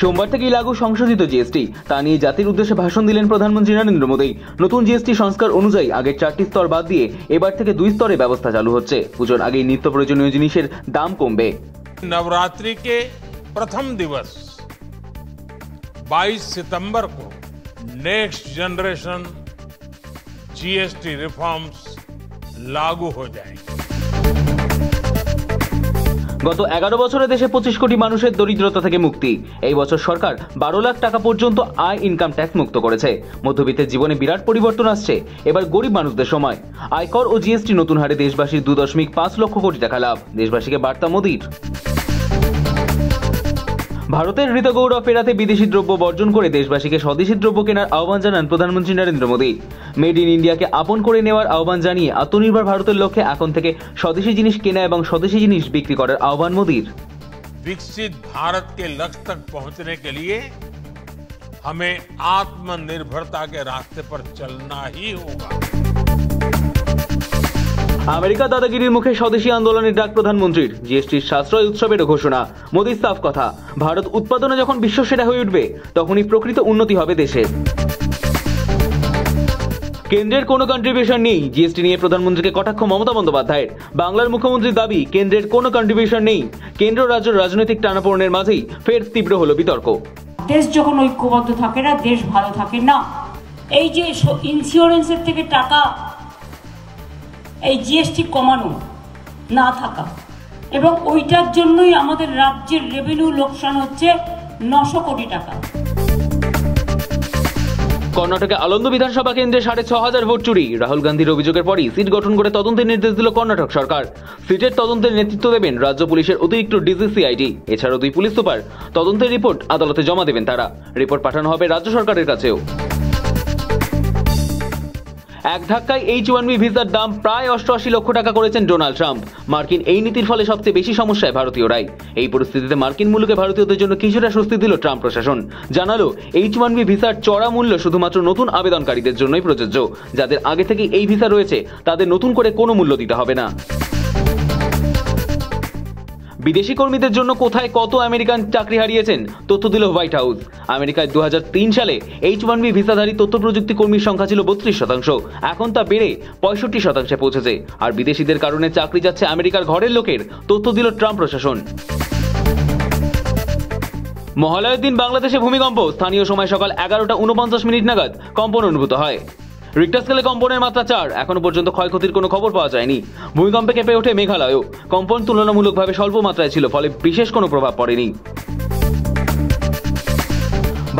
সোমবার থেকেই লাগু সংশোধিত জিএসটি, তা নিয়ে জাতির উদ্দেশ্যে ভাষণ দিলেন প্রধানমন্ত্রী নরেন্দ্র মোদী। নতুন জিএসটি সংস্কার অনুযায়ী আগের 4টি স্তর বাদ দিয়ে এবার থেকে 2 স্তরে ব্যবস্থা চালু হচ্ছে। পুজোর আগেই নিত্য প্রয়োজনীয় জিনিসের দাম কমবে। नवरात्रि के प्रथम दिवस 22 सितंबर को नेक्स्ट जनरेशन जीएसटी रिफॉर्म्स लागू हो जाएंगे। গত 11 বছরে দেশে 25 কোটি মানুষের দরিদ্রতা থেকে মুক্তি। এই বছর সরকার 12 লাখ টাকা পর্যন্ত আয় ইনকাম ট্যাক্স মুক্ত করেছে। মধ্যবিত্তের জীবনে বিরাট পরিবর্তন আসছে। এবার গরিব মানুষদের সময়। আয়কর ও জিএসটি নতুন হারে দেশবাসীর 2.5 লক্ষ কোটি টাকা লাভ। দেশবাসীকে বার্তা মোদীর। ভারতের হৃত গৌরব ফেরাতে বিদেশি দ্রব্য বর্জন করে দেশবাসীকে স্বদেশি দ্রব্য কেনার আহ্বান জানান প্রধানমন্ত্রী নরেন্দ্র মোদী। মেড ইন ইন্ডিয়াকে আপন করে নেওয়ার আহ্বান জানিয়ে আত্মনির্ভর ভারতের লক্ষ্যে এখন থেকে স্বদেশি জিনিস কেনা এবং স্বদেশি জিনিস বিক্রি করার আহ্বান মোদীর। विकसित भारत के लक्ष्य तक पहुंचने के लिए हमें आत्मनिर्भरता के रास्ते पर चलना ही होगा। আমেরিকা দাদাগিরির মুখে স্বদেশী আন্দোলনের ডাক প্রধানমন্ত্রীর। জিএসটির সাশ্রয় উৎসবেরও ঘোষণা। মোদীর সাফ কথা, ভারত উৎপাদনে যখন বিশ্বসেরা হয়ে উঠবে তখনই প্রকৃত উন্নতি হবে দেশের। কেন্দ্রের কোনো কন্ট্রিবিউশন নেই, জিএসটি নিয়ে প্রধানমন্ত্রীকে কটাক্ষ মমতা বন্দ্যোপাধ্যায়ের। বাংলার মুখ্যমন্ত্রীর দাবি, কেন্দ্রের কোনো কন্ট্রিবিউশন নেই। কেন্দ্র রাজ্যের রাজনৈতিক টানাপোড়েনের মাঝেই ফের তীব্র হলো বিতর্ক। দেশ যখন ঐক্যবদ্ধ থাকে না, দেশ ভালো থাকে না। এই যে ইন্স্যুরেন্সের থেকে টাকা, এই জিএসটি কমানো না থাকা, এবং ওইটার জন্যই আমাদের রাজ্যের রেভিনিউ লোকসান হচ্ছে 900 কোটি টাকা। কর্ণাটকে আনন্দ বিধানসভা কেন্দ্রে 6,500 ভোট চুরি। রাহুল গান্ধীর অভিযোগের পরই সিট গঠন করে তদন্তের নির্দেশ দিল কর্ণাটক সরকার। সিটের তদন্তের নেতৃত্ব দেবেন রাজ্য পুলিশের অতিরিক্ত ডিজি সিআইডি। এছাড়াও 2 পুলিশ সুপার। তদন্তের রিপোর্ট আদালতে জমা দেবেন তারা। রিপোর্ট পাঠানো হবে রাজ্য সরকারের কাছেও। এক ধাক্কায় H-1B ভিসার দাম প্রায় 88 লক্ষ টাকা করেছেন ডোনাল্ড ট্রাম্প। মার্কিন এই নীতির ফলে সবচেয়ে বেশি সমস্যায় ভারতীয়রাই। এই পরিস্থিতিতে মার্কিন মুলুকে ভারতীয়দের জন্য কিছুটা স্বস্তি দিল ট্রাম্প প্রশাসন। জানালো, H-1B ভিসার চড়া মূল্য শুধুমাত্র নতুন আবেদনকারীদের জন্যই প্রযোজ্য। যাদের আগে থেকে এই ভিসা রয়েছে তাদের নতুন করে কোনো মূল্য দিতে হবে না। বিদেশি কর্মীদের জন্য কোথায় কত আমেরিকান চাকরি হারিয়েছেন তথ্য দিল হোয়াইট হাউস। আমেরিকায় 2003 সালে H-1B ভিসাধারী তথ্য প্রযুক্তি কর্মীর সংখ্যা ছিল 32%। এখন তা বেড়ে 65% পৌঁছেছে। আর বিদেশিদের কারণে চাকরি যাচ্ছে আমেরিকার ঘরের লোকের, তথ্য দিল ট্রাম্প প্রশাসন। মহালয়ের দিন বাংলাদেশে ভূমিকম্প। স্থানীয় সময় সকাল 11:49 নাগাদ কম্পন অনুভূত হয়। রিক্টার স্কেলে কম্পনের মাত্রা 4। এখনো পর্যন্ত ক্ষয়ক্ষতির কোনো খবর পাওয়া যায়নি। ভূমিকম্পে কেঁপে ওঠে মেঘালয়ও। কম্পন তুলনামূলকভাবে স্বল্প মাত্রায় ছিল, ফলে বিশেষ কোনো প্রভাব পড়েনি।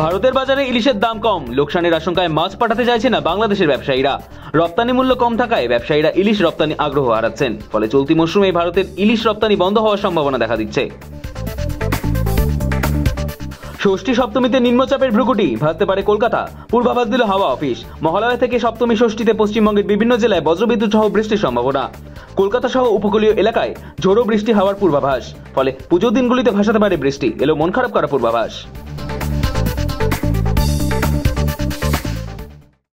ভারতের বাজারে ইলিশের দাম কম। লোকসানের আশঙ্কায় মাছ পাঠাতে চাইছে না বাংলাদেশের ব্যবসায়ীরা। রপ্তানি মূল্য কম থাকায় ব্যবসায়ীরা ইলিশ রপ্তানি আগ্রহ হারাচ্ছেন। ফলে চলতি মৌসুমে ভারতের ইলিশ রপ্তানি বন্ধ হওয়ার সম্ভাবনা দেখা দিচ্ছে। ষষ্ঠী সপ্তমীতে নিম্নচাপের ভ্রুকুটি ভাসতে পারে কলকাতা, পূর্বাভাস দিল হাওয়া অফিস। মহালয়া থেকে সপ্তমী ষষ্ঠীতে পশ্চিমবঙ্গের বিভিন্ন জেলায় বজ্রবিদ্যুৎ সহ বৃষ্টির সম্ভাবনা। কলকাতা সহ উপকূলীয় এলাকায় ঝোড়ো বৃষ্টি হওয়ার পূর্বাভাস। ফলে পুজোর দিনগুলিতে ভাসাতে পারে বৃষ্টি। এলো মন খারাপ করা পূর্বাভাস।